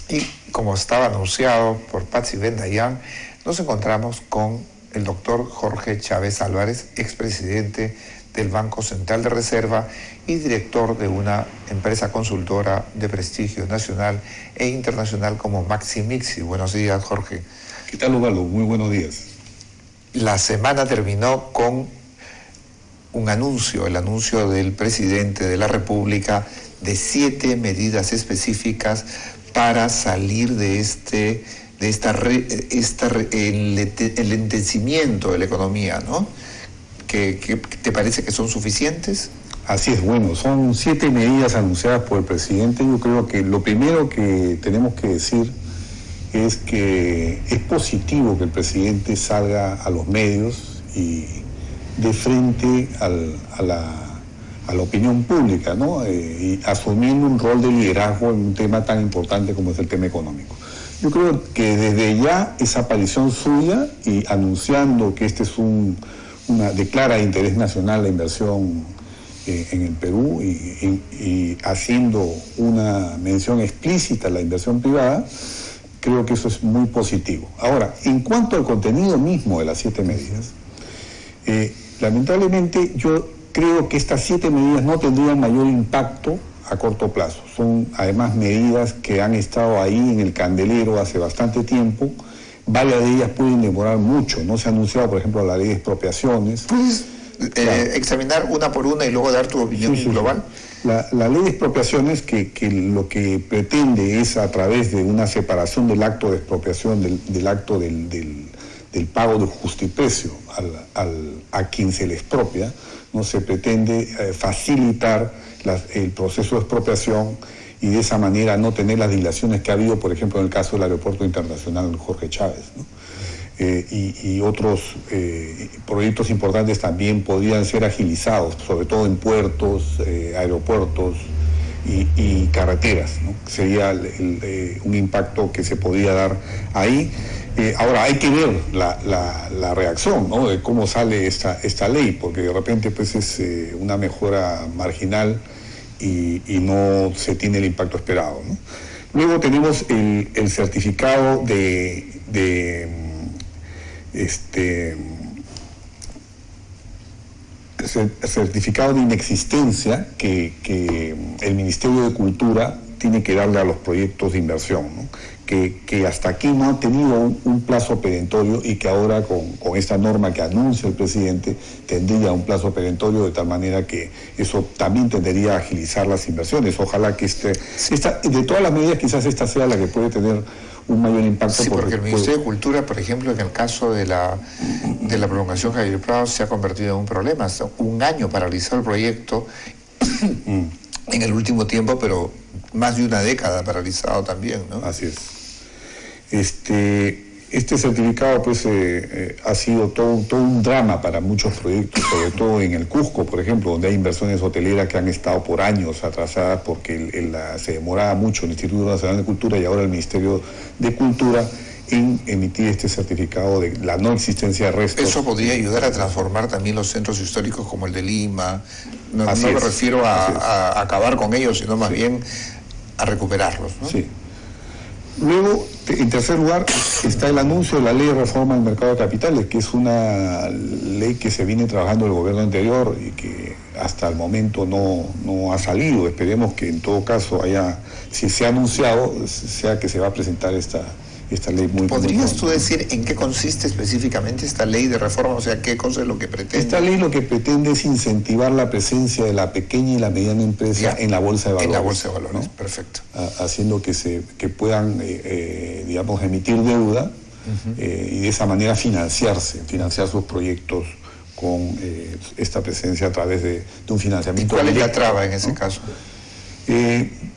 Y como estaba anunciado por Patsy Bendayán, nos encontramos con el doctor Jorge Chávez Álvarez, expresidente del Banco Central de Reserva y director de una empresa consultora de prestigio nacional e internacional como Maximixi. Buenos días, Jorge. ¿Qué tal, Osvaldo? Muy buenos días. La semana terminó con un anuncio, el anuncio del presidente de la República de 7 medidas específicas para salir de el enlentecimiento de la economía, ¿no? ¿Qué te parece que son suficientes? Así es, bueno, son 7 medidas anunciadas por el presidente. Yo creo que lo primero que tenemos que decir es que es positivo que el presidente salga a los medios y de frente a la opinión pública, ¿no? Y asumiendo un rol de liderazgo en un tema tan importante como es el tema económico. Yo creo que desde ya esa aparición suya y anunciando que este es una declara de interés nacional la inversión en el Perú y haciendo una mención explícita a la inversión privada, creo que eso es muy positivo. Ahora, en cuanto al contenido mismo de las 7 medidas, lamentablemente yo creo que estas 7 medidas no tendrían mayor impacto a corto plazo. Son además medidas que han estado ahí en el candelero hace bastante tiempo. Varias de ellas pueden demorar mucho. No se ha anunciado, por ejemplo, la ley de expropiaciones. ¿Puedes examinar una por una y luego dar tu opinión global? La ley de expropiaciones que lo que pretende es, a través de una separación del acto de expropiación del acto del pago de justiprecio a quien se le expropia, ¿no? Se pretende facilitar el proceso de expropiación y de esa manera no tener las dilaciones que ha habido, por ejemplo, en el caso del Aeropuerto Internacional Jorge Chávez, ¿no? Y otros proyectos importantes también podrían ser agilizados, sobre todo en puertos, aeropuertos y carreteras, ¿no? Sería un impacto que se podría dar ahí. Ahora hay que ver la reacción, ¿no? De cómo sale esta ley, porque de repente pues es una mejora marginal y no se tiene el impacto esperado, ¿no? Luego tenemos el certificado certificado de inexistencia que el Ministerio de Cultura tiene que darle a los proyectos de inversión, ¿no? Que hasta aquí no ha tenido un plazo perentorio y que ahora con esta norma que anuncia el presidente tendría un plazo perentorio, de tal manera que eso también tendería a agilizar las inversiones. Ojalá que de todas las medidas, quizás esta sea la que puede tener un mayor impacto. Sí, porque el Ministerio de Cultura, por ejemplo, en el caso de la prolongación Javier Prado, se ha convertido en un problema. Hasta un año paralizó el proyecto en el último tiempo, pero más de una década paralizado también, ¿no? Así es. Este certificado pues ha sido todo un drama para muchos proyectos, sobre todo en el Cusco, por ejemplo, donde hay inversiones hoteleras que han estado por años atrasadas porque se demoraba mucho el Instituto Nacional de Cultura y ahora el Ministerio de Cultura en emitir este certificado de la no existencia de restos. Eso podría ayudar a transformar también los centros históricos como el de Lima. No me refiero a acabar con ellos, sino más bien a recuperarlos, ¿no? Sí. Luego, en tercer lugar, está el anuncio de la Ley de Reforma del Mercado de Capitales, que es una ley que se viene trabajando el gobierno anterior y que hasta el momento no ha salido. Esperemos que en todo caso si se ha anunciado, sea que se va a presentar esta ley muy... ¿Podrías tú decir en qué consiste específicamente esta ley de reforma? O sea, ¿qué cosa es lo que pretende? Esta ley lo que pretende es incentivar la presencia de la pequeña y la mediana empresa en la bolsa de valores. En la bolsa de valores, ¿no? Perfecto. Haciendo que puedan, digamos, emitir deuda y de esa manera financiar sus proyectos con esta presencia a través de un financiamiento. ¿Y cuál es la traba en ese caso?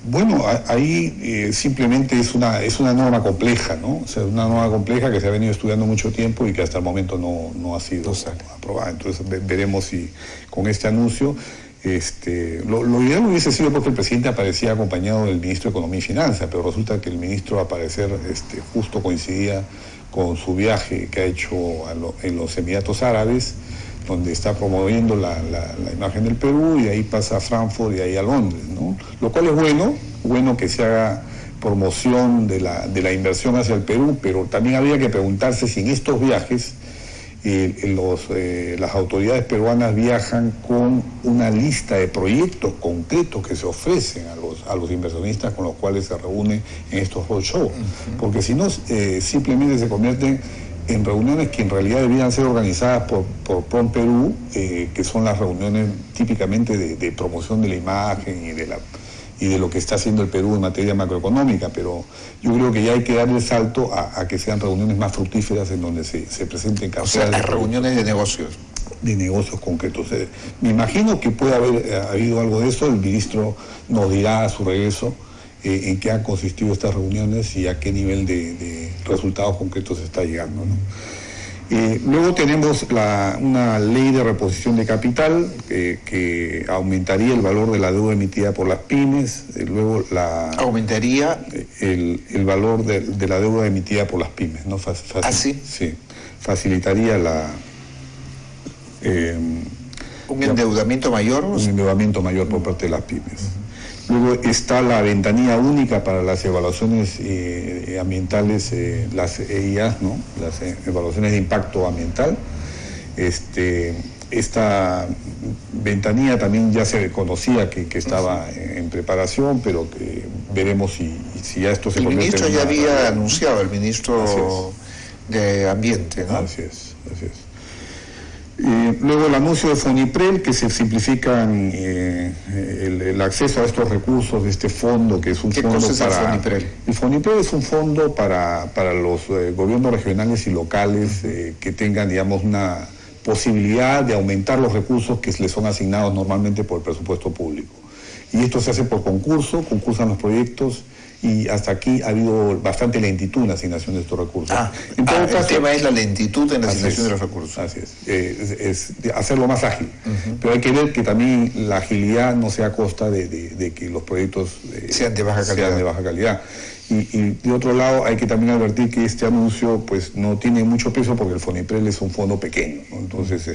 Bueno, ahí simplemente es una norma compleja, ¿no? O sea, una norma compleja que se ha venido estudiando mucho tiempo y que hasta el momento no ha sido aprobada. Entonces veremos si con este anuncio, lo ideal hubiese sido porque el presidente aparecía acompañado del ministro de Economía y Finanzas, pero resulta que el ministro, al parecer, justo coincidía con su viaje que ha hecho en los Emiratos Árabes, donde está promoviendo la imagen del Perú, y ahí pasa a Frankfurt y ahí a Londres, ¿no? Lo cual es bueno que se haga promoción de la inversión hacia el Perú, pero también habría que preguntarse si en estos viajes las autoridades peruanas viajan con una lista de proyectos concretos que se ofrecen a los inversionistas con los cuales se reúnen en estos roadshows, porque si no, simplemente se convierten en reuniones que en realidad deberían ser organizadas por PROM Perú, que son las reuniones típicamente de promoción de la imagen y de lo que está haciendo el Perú en materia macroeconómica, pero yo creo que ya hay que darle el salto a que sean reuniones más fructíferas en donde se presenten casos. O sea, las reuniones de negocios. De negocios concretos. Me imagino que puede haber habido algo de eso, el ministro nos dirá a su regreso en qué han consistido estas reuniones y a qué nivel de resultados concretos se está llegando, ¿no? Luego tenemos una ley de reposición de capital que aumentaría el valor de la deuda emitida por las pymes. Luego ¿Aumentaría? El valor de la deuda emitida por las pymes, ¿no? ¿Ah, sí? Sí. Facilitaría ¿Un endeudamiento mayor? Un endeudamiento mayor por parte de las pymes. Luego está la ventanilla única para las evaluaciones ambientales, las EIA, ¿no? Las evaluaciones de impacto ambiental. Esta ventanilla también ya se conocía que estaba en preparación, pero que veremos si ya esto se convierte en... El ministro ya había anunciado, el ministro de Ambiente, ¿no? Así es. Luego el anuncio de FONIPREL, que se simplifican el acceso a estos recursos de este fondo, que es un fondo cosa es el FONIPREL? El FONIPREL es un fondo para los gobiernos regionales y locales que tengan, digamos, una posibilidad de aumentar los recursos que les son asignados normalmente por el presupuesto público. Y esto se hace por concursan los proyectos, y hasta aquí ha habido bastante lentitud en la asignación de estos recursos. En todo caso, el tema es la lentitud en la asignación de los recursos. Así es hacerlo más ágil. Pero hay que ver que también la agilidad no sea a costa de que los proyectos sean de baja calidad. Y de otro lado hay que también advertir que este anuncio pues no tiene mucho peso porque el FONIPREL es un fondo pequeño, ¿no? Entonces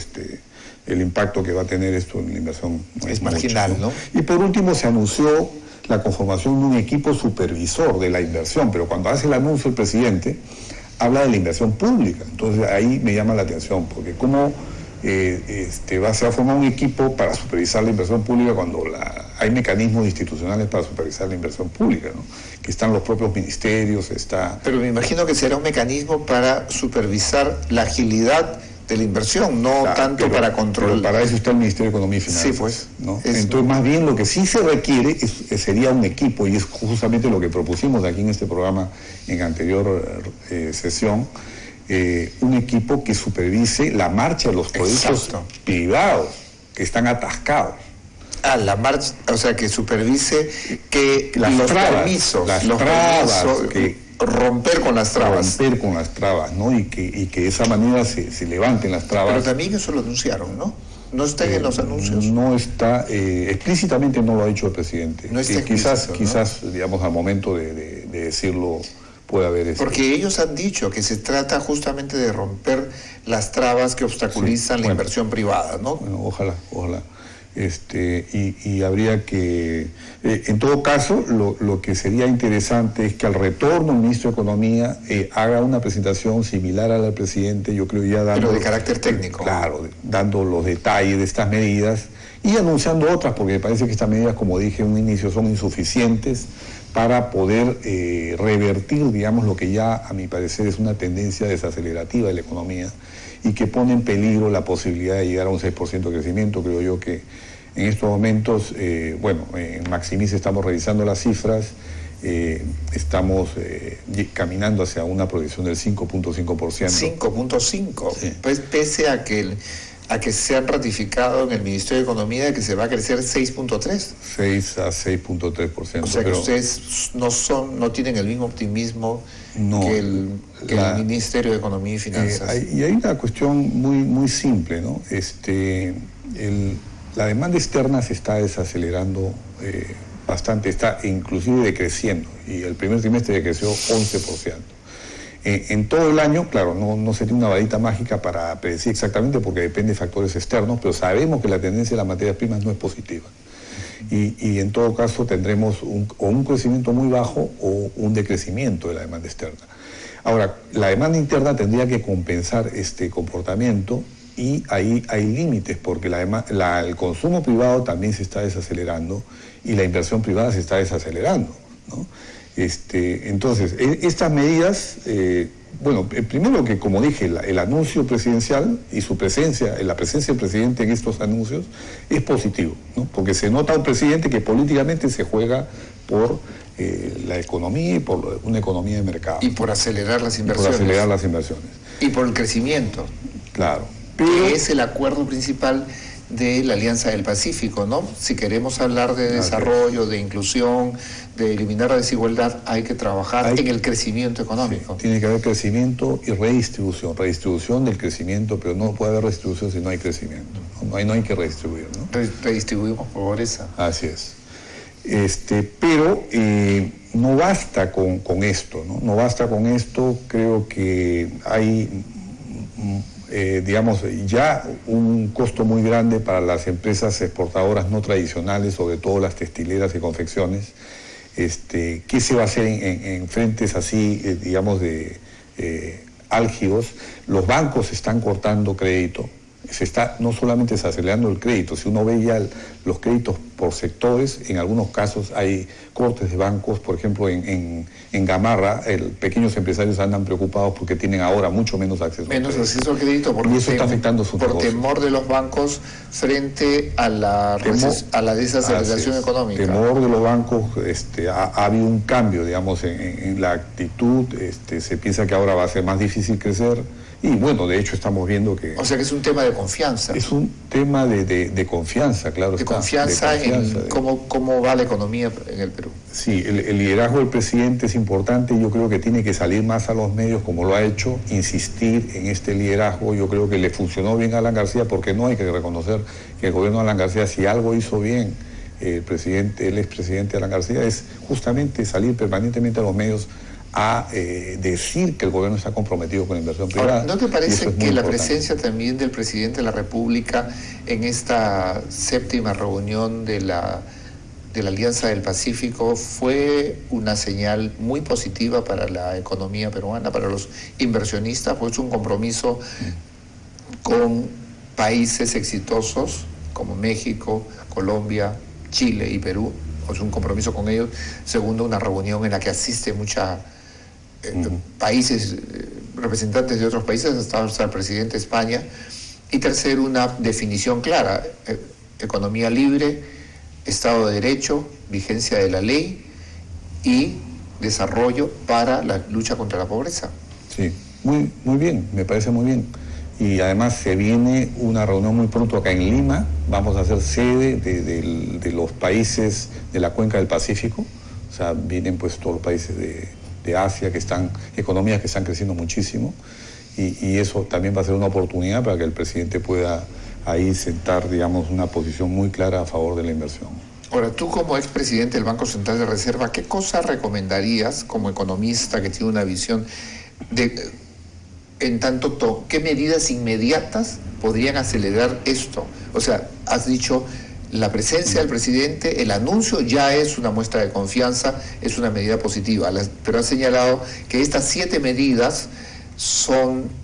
el impacto que va a tener esto en la inversión es marginal, ¿no? Y por último se anunció la conformación de un equipo supervisor de la inversión, pero cuando hace el anuncio el presidente habla de la inversión pública. Entonces ahí me llama la atención, porque cómo se va a formar un equipo para supervisar la inversión pública cuando hay mecanismos institucionales para supervisar la inversión pública, ¿no? Que están los propios ministerios, Pero me imagino que será un mecanismo para supervisar la agilidad de la inversión, no tanto para controlar. Pero para eso está el Ministerio de Economía y Finanzas. Sí, pues. ¿No? Entonces, más bien lo que sí se requiere sería un equipo, y es justamente lo que propusimos aquí en este programa en anterior sesión, un equipo que supervise la marcha de los proyectos privados que están atascados. La marcha, o sea, que supervise que los permisos, romper con las trabas. Romper con las trabas, ¿no? Y que de esa manera se levanten las trabas. Pero también eso lo anunciaron, ¿no? ¿No está en los anuncios? No está, explícitamente no lo ha dicho el presidente. No está quizás, digamos, al momento de decirlo puede haber eso. Porque ellos han dicho que se trata justamente de romper las trabas que obstaculizan la inversión privada, ¿no? Bueno, ojalá. Y habría que, en todo caso, lo que sería interesante es que al retorno el ministro de Economía haga una presentación similar a la del presidente, yo creo ya dando... Pero de carácter técnico. Claro, dando los detalles de estas medidas y anunciando otras, porque me parece que estas medidas, como dije en un inicio, son insuficientes para poder revertir, digamos, lo que ya, a mi parecer, es una tendencia desacelerativa de la economía y que pone en peligro la posibilidad de llegar a un 6% de crecimiento. Creo yo que en estos momentos, en Maximice estamos revisando las cifras, estamos caminando hacia una proyección del 5.5%. 5.5%, sí. Pues pese a que se han ratificado en el Ministerio de Economía que se va a crecer 6.3%. 6 a 6.3%. O sea que ustedes no tienen el mismo optimismo que el Ministerio de Economía y Finanzas. Y hay una cuestión muy simple, ¿no? La demanda externa se está desacelerando bastante, está inclusive decreciendo, y el primer trimestre decreció 11%. En todo el año, claro, no se tiene una varita mágica para predecir exactamente porque depende de factores externos, pero sabemos que la tendencia de las materias primas no es positiva. Y en todo caso tendremos o un crecimiento muy bajo o un decrecimiento de la demanda externa. Ahora, la demanda interna tendría que compensar este comportamiento y ahí hay límites porque el consumo privado también se está desacelerando y la inversión privada se está desacelerando, ¿no? Entonces, estas medidas, bueno, primero que, como dije, el anuncio presidencial y su presencia, la presencia del presidente en estos anuncios es positivo, ¿no? Porque se nota un presidente que políticamente se juega por la economía y por una economía de mercado. Y por acelerar las inversiones. Y por acelerar las inversiones. Y por el crecimiento. Claro. Que es el acuerdo principal de la Alianza del Pacífico, ¿no? Si queremos hablar de desarrollo, de inclusión, de eliminar la desigualdad, hay que trabajar en el crecimiento económico. Sí, tiene que haber crecimiento y redistribución del crecimiento, pero no puede haber redistribución si no hay crecimiento. No hay que redistribuir, ¿no? Redistribuimos pobreza. Así es. Pero no basta con esto, ¿no? No basta con esto, creo que hay digamos, ya un costo muy grande para las empresas exportadoras no tradicionales, sobre todo las textileras y confecciones. ¿Qué se va a hacer en frentes así, digamos, de álgidos? Los bancos están cortando crédito. Se está no solamente desacelerando el crédito, si uno ve ya los créditos por sectores, en algunos casos hay cortes de bancos, por ejemplo en Gamarra, pequeños empresarios andan preocupados porque tienen ahora mucho menos acceso al crédito porque y eso está afectando su por negocio. Temor de los bancos frente a la desaceleración económica. Temor de los bancos, ha habido un cambio, digamos, en la actitud, se piensa que ahora va a ser más difícil crecer. Y bueno, de hecho estamos viendo que... O sea que es un tema de confianza. Es un tema de confianza, claro. De confianza en cómo va la economía en el Perú. Sí, el liderazgo del presidente es importante. Yo creo que tiene que salir más a los medios como lo ha hecho, insistir en este liderazgo. Yo creo que le funcionó bien a Alan García porque no hay que reconocer que el gobierno de Alan García, si algo hizo bien el expresidente Alan García, es justamente salir permanentemente a los medios a decir que el gobierno está comprometido con la inversión privada. Ahora, ¿no te parece que la presencia también del presidente de la República en esta séptima reunión de la Alianza del Pacífico fue una señal muy positiva para la economía peruana, para los inversionistas? Pues es un compromiso con países exitosos como México, Colombia, Chile y Perú. Es un compromiso con ellos. Segundo, una reunión en la que asiste mucha países, representantes de otros países, hasta el presidente de España. Y tercero, una definición clara: economía libre, Estado de Derecho, vigencia de la ley y desarrollo para la lucha contra la pobreza. Sí, muy bien, me parece muy bien. Y además se viene una reunión muy pronto acá en Lima. Vamos a ser sede de los países de la cuenca del Pacífico. O sea, vienen pues todos los países de Asia, economías que están creciendo muchísimo. Y eso también va a ser una oportunidad para que el presidente pueda ahí sentar, digamos, una posición muy clara a favor de la inversión. Ahora, tú como expresidente del Banco Central de Reserva, ¿qué cosa recomendarías como economista que tiene una visión qué medidas inmediatas podrían acelerar esto? O sea, has dicho, la presencia del presidente, el anuncio ya es una muestra de confianza, es una medida positiva, pero has señalado que estas 7 medidas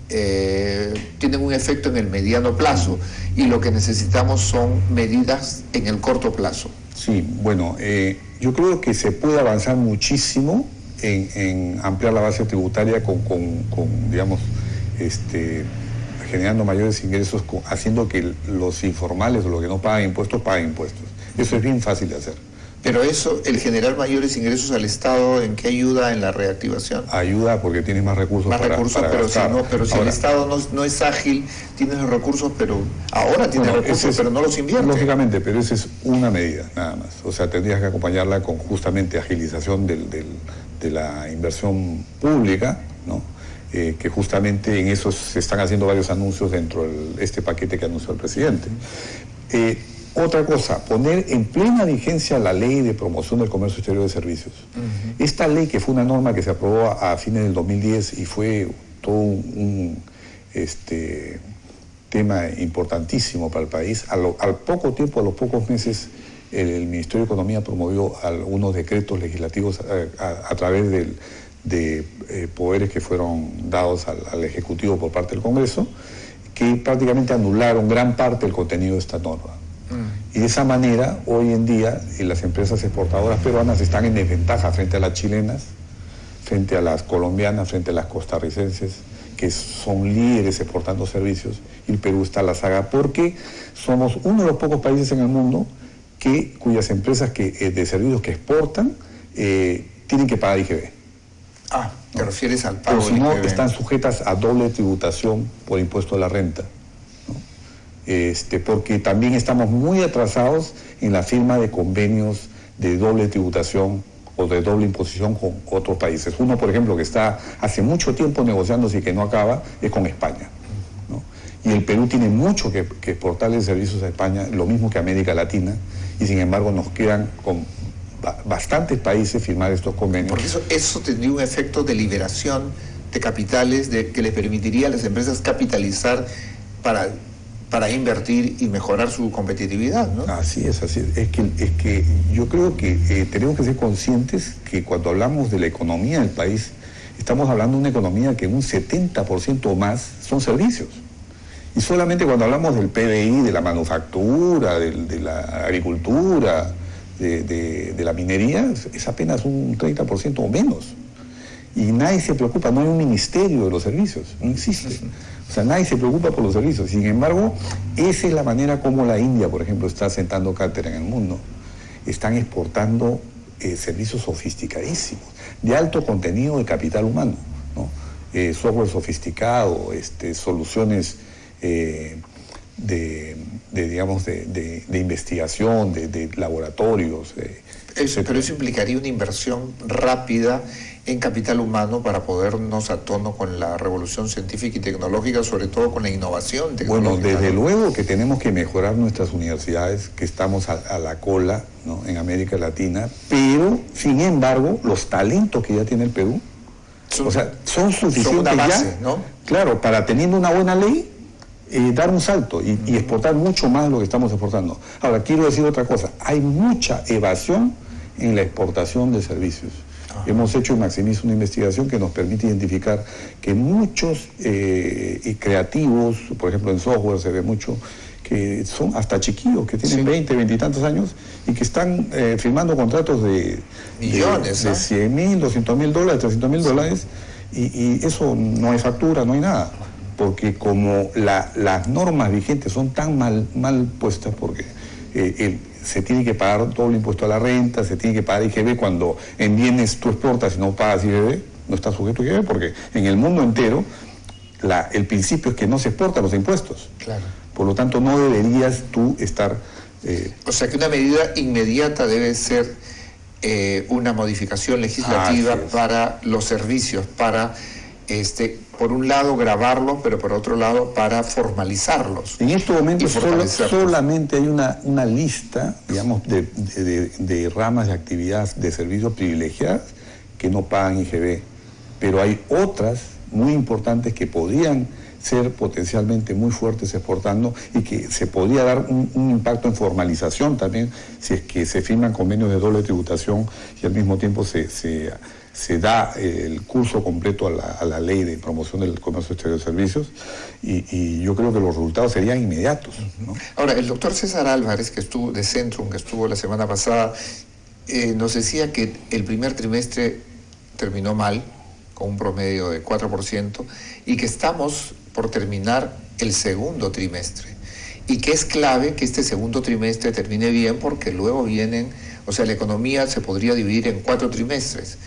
tienen un efecto en el mediano plazo y lo que necesitamos son medidas en el corto plazo. Sí, bueno, yo creo que se puede avanzar muchísimo en ampliar la base tributaria con digamos, generando mayores ingresos, haciendo que los informales o los que no pagan impuestos, paguen impuestos. Eso es bien fácil de hacer. Pero eso, el generar mayores ingresos al Estado, ¿en qué ayuda en la reactivación? Ayuda porque tienes más recursos para gastar. Pero si el Estado no es ágil, tienes los recursos, pero ahora tiene recursos, pero no los invierte. Lógicamente, pero esa es una medida, nada más. O sea, tendrías que acompañarla con justamente agilización de la inversión pública, ¿no? Que justamente en eso se están haciendo varios anuncios dentro de este paquete que anunció el presidente. Otra cosa, poner en plena vigencia la ley de promoción del comercio exterior de servicios. Esta ley, que fue una norma que se aprobó a fines del 2010 y fue todo un tema importantísimo para el país, al poco tiempo, a los pocos meses, el Ministerio de Economía promovió algunos decretos legislativos a través de poderes que fueron dados al Ejecutivo por parte del Congreso, que prácticamente anularon gran parte del contenido de esta norma. Y de esa manera, hoy en día, las empresas exportadoras peruanas están en desventaja frente a las chilenas, frente a las colombianas, frente a las costarricenses, que son líderes exportando servicios, y el Perú está a la saga porque somos uno de los pocos países en el mundo cuyas empresas de servicios que exportan tienen que pagar IGB. Ah, ¿te refieres al pago de IGB? Pero si no, están sujetas a doble tributación por impuesto a la renta, ¿no? Porque también estamos muy atrasados en la firma de convenios de doble tributación o de doble imposición con otros países. Uno, por ejemplo, que está hace mucho tiempo negociándose y que no acaba, es con España, ¿no? Y el Perú tiene mucho que exportarle servicios a España, lo mismo que América Latina, y sin embargo nos quedan con bastantes países firmar estos convenios. Porque eso tendría un efecto de liberación de capitales que les permitiría a las empresas capitalizar para invertir y mejorar su competitividad, ¿no? Así es, así es. Es que yo creo que tenemos que ser conscientes que cuando hablamos de la economía del país, estamos hablando de una economía que un 70% o más son servicios. Y solamente cuando hablamos del PBI, de la manufactura, de la agricultura, de la minería, es apenas un 30% o menos. Y nadie se preocupa, no hay un ministerio de los servicios, no existe. O sea, nadie se preocupa por los servicios. Sin embargo, esa es la manera como la India, por ejemplo, está sentando cátedra en el mundo. Están exportando servicios sofisticadísimos, de alto contenido de capital humano, ¿no? Software sofisticado, soluciones de investigación, de laboratorios. Pero eso implicaría una inversión rápida en capital humano para ponernos a tono con la revolución científica y tecnológica, sobre todo con la innovación tecnológica. Bueno, desde luego que tenemos que mejorar nuestras universidades, que estamos a la cola, ¿no?, en América Latina, pero, sin embargo, los talentos que ya tiene el Perú, son suficientes, son una base, ya, ¿no? Claro, para teniendo una buena ley, dar un salto y exportar mucho más de lo que estamos exportando. Ahora, quiero decir otra cosa, hay mucha evasión en la exportación de servicios. Hemos hecho en Maximis una investigación que nos permite identificar que muchos creativos, por ejemplo en software se ve mucho, que son hasta chiquillos, que tienen 20 y tantos años y que están firmando contratos de millones, de 100.000, 200.000 dólares, 300.000 dólares, y eso no hay factura, no hay nada. Porque como las normas vigentes son tan mal puestas, porque se tiene que pagar doble impuesto a la renta, se tiene que pagar IGB cuando en bienes tú exportas y no pagas IGB, no estás sujeto a IGB, porque en el mundo entero el principio es que no se exportan los impuestos. Claro. Por lo tanto, no deberías tú estar... O sea que una medida inmediata debe ser una modificación legislativa para los servicios, para... por un lado grabarlos, pero por otro lado para formalizarlos. En este momento solamente hay una lista, digamos, de ramas de actividades de servicios privilegiadas que no pagan IGB, pero hay otras muy importantes que podrían ser potencialmente muy fuertes exportando y que se podría dar un impacto en formalización también si es que se firman convenios de doble tributación y al mismo tiempo se da el curso completo a la ley de promoción del comercio exterior de servicios y yo creo que los resultados serían inmediatos, ¿no? Ahora, el doctor César Álvarez, que estuvo de Centrum, que estuvo la semana pasada, nos decía que el primer trimestre terminó mal, con un promedio de 4%, y que estamos por terminar el segundo trimestre. Y que es clave que este segundo trimestre termine bien porque luego vienen, o sea, la economía se podría dividir en 4 trimestres.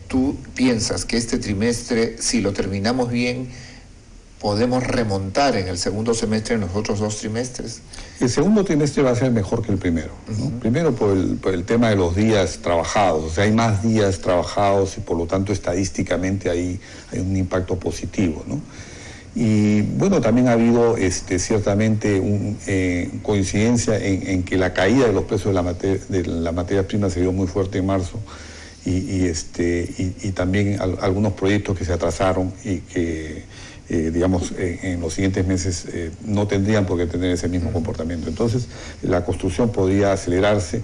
¿Tú piensas que este trimestre, si lo terminamos bien, podemos remontar en el segundo semestre en los otros 2 trimestres? El segundo trimestre va a ser mejor que el primero, ¿no? Primero por el tema de los días trabajados, o sea, hay más días trabajados y por lo tanto estadísticamente hay un impacto positivo, ¿no? Y bueno, también ha habido ciertamente coincidencia en que la caída de los precios de la materia prima se dio muy fuerte en marzo y también algunos proyectos que se atrasaron y que digamos en los siguientes meses no tendrían por qué tener ese mismo comportamiento. Entonces la construcción podría acelerarse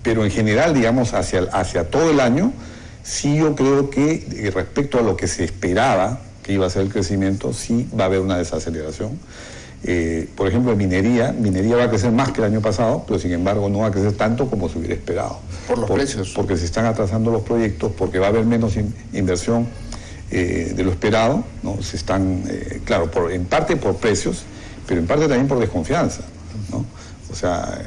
Pero en general, digamos, hacia todo el año, sí yo creo que respecto a lo que se esperaba que iba a ser el crecimiento, sí va a haber una desaceleración. Por ejemplo, en minería va a crecer más que el año pasado, pero sin embargo no va a crecer tanto como se hubiera esperado. Por los precios. Porque se están atrasando los proyectos, porque va a haber menos inversión de lo esperado, ¿no? Se están, claro, en parte por precios, pero en parte también por desconfianza, ¿no? O sea,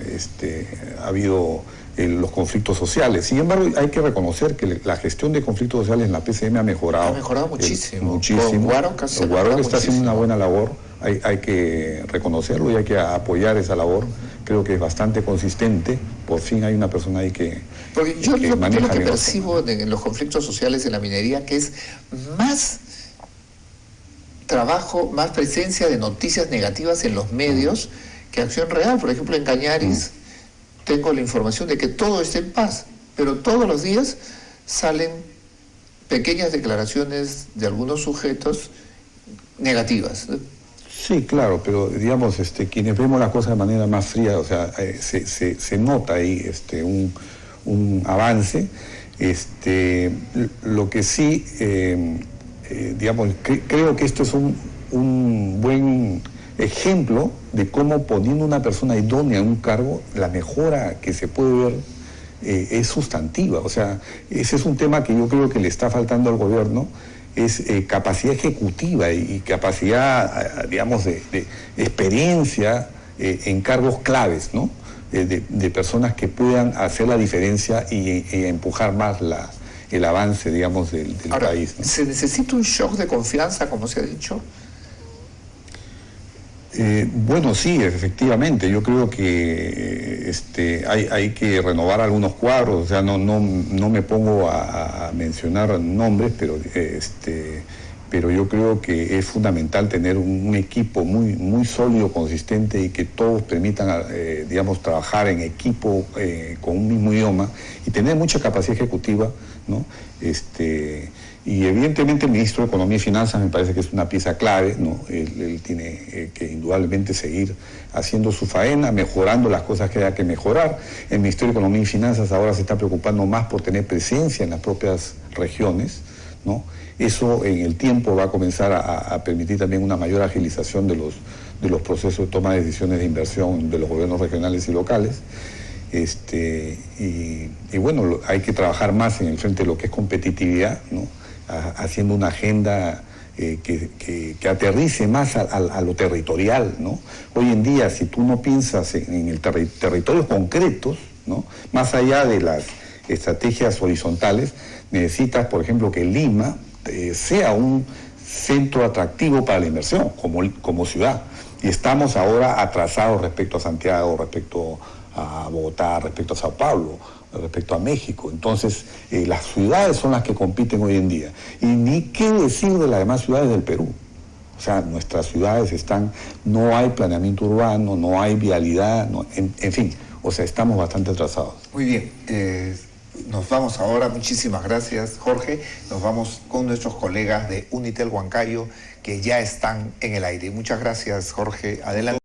ha habido los conflictos sociales. Sin embargo, hay que reconocer que la gestión de conflictos sociales en la PCM ha mejorado. Ha mejorado muchísimo. Muchísimo. Guaro está haciendo una buena labor. Hay que reconocerlo y hay que apoyar esa labor. Creo que es bastante consistente. Por fin hay una persona ahí que Porque yo lo que bien percibo en los conflictos sociales en la minería, que es más trabajo, más presencia de noticias negativas en los medios que acción real. Por ejemplo, en Cañaris tengo la información de que todo está en paz, pero todos los días salen pequeñas declaraciones de algunos sujetos negativas. Sí, claro, pero digamos, quienes vemos las cosas de manera más fría, o sea, se nota ahí un avance. Lo que sí, digamos, creo que esto es un buen ejemplo de cómo poniendo una persona idónea en un cargo, la mejora que se puede ver es sustantiva. O sea, ese es un tema que yo creo que le está faltando al gobierno, es capacidad ejecutiva y capacidad, digamos, de experiencia en cargos claves, ¿no? De personas que puedan hacer la diferencia y empujar más el avance, digamos, del país, ¿no? ¿Se necesita un shock de confianza, como se ha dicho? Bueno, sí, efectivamente. Yo creo que hay que renovar algunos cuadros. O sea, no me pongo a mencionar nombres, pero yo creo que es fundamental tener un equipo muy, muy sólido, consistente y que todos permitan, digamos, trabajar en equipo con un mismo idioma y tener mucha capacidad ejecutiva, ¿no? Y evidentemente el ministro de Economía y Finanzas me parece que es una pieza clave, ¿no? Él tiene que indudablemente seguir haciendo su faena, mejorando las cosas que haya que mejorar. El Ministerio de Economía y Finanzas ahora se está preocupando más por tener presencia en las propias regiones, ¿no? Eso en el tiempo va a comenzar a permitir también una mayor agilización de los procesos de toma de decisiones de inversión de los gobiernos regionales y locales. Y bueno, hay que trabajar más en el frente de lo que es competitividad, ¿no? Haciendo una agenda que aterrice más a lo territorial, ¿no? Hoy en día, si tú no piensas en el territorios concretos, ¿no? Más allá de las estrategias horizontales, necesitas, por ejemplo, que Lima sea un centro atractivo para la inversión, como ciudad. Y estamos ahora atrasados respecto a Santiago, respecto a Bogotá, respecto a Sao Paulo, respecto a México. Entonces, las ciudades son las que compiten hoy en día. Y ni qué decir de las demás ciudades del Perú. O sea, nuestras ciudades no hay planeamiento urbano, no hay vialidad, en fin, o sea, estamos bastante atrasados. Muy bien, nos vamos ahora, muchísimas gracias, Jorge. Nos vamos con nuestros colegas de Unitel Huancayo, que ya están en el aire. Muchas gracias, Jorge. Adelante.